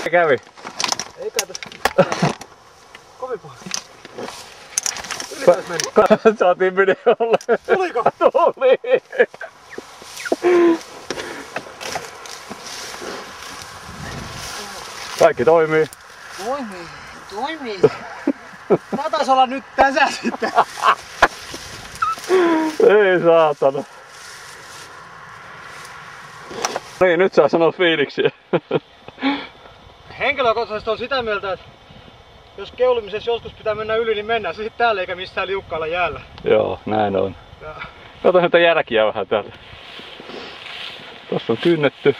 Kävi. Ei kai tässä. Kovin paha. Ylipäis meni. Saatiin videolle. Tuliko? Tuli. Kaikki toimii. Toimii. Tää taisi olla nyt tässä sitten. Ei saatana. Niin, nyt saa sanoa fiiliksiä. Henkilökohtaisesti on sitä mieltä, että jos keulimisessa joskus pitää mennä yli, niin mennään se sitten täällä eikä missään liukkaalla jäällä. Joo, näin on. Ja... Kato näitä jälkiä vähän täällä. Tossa on kynnetty.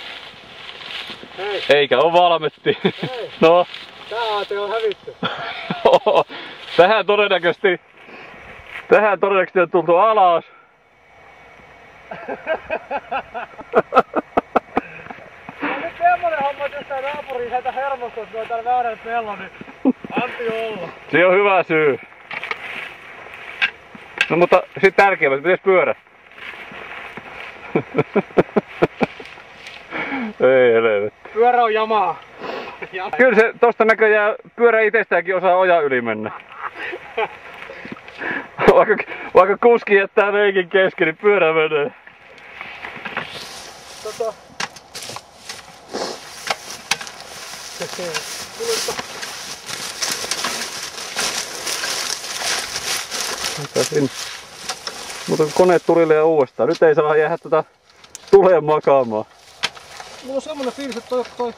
Hei. Eikä oo valmetti. Hei. No. Tää aate on hävitty. Tähän todennäköisesti on tultu alas. No nyt semmonen homma, että jos tää naapuri heitä hermosta, että on täällä väärän pellon, niin anti olla. Se on hyvä syy. No mutta sit tärkeämmästä, pitäis pyörä. Ei helvetti. Pyörä on jamaa. Kyllä se tosta näköjään pyörä itsestäänkin osaa ojan yli mennä. Vaikka kuski jättää leikin kesken, niin pyörä menee. Mutta koneet tulille ja uudestaan. Nyt ei saa jäädä tuleen makaamaan. Mulla on semmonen fiilis, että toi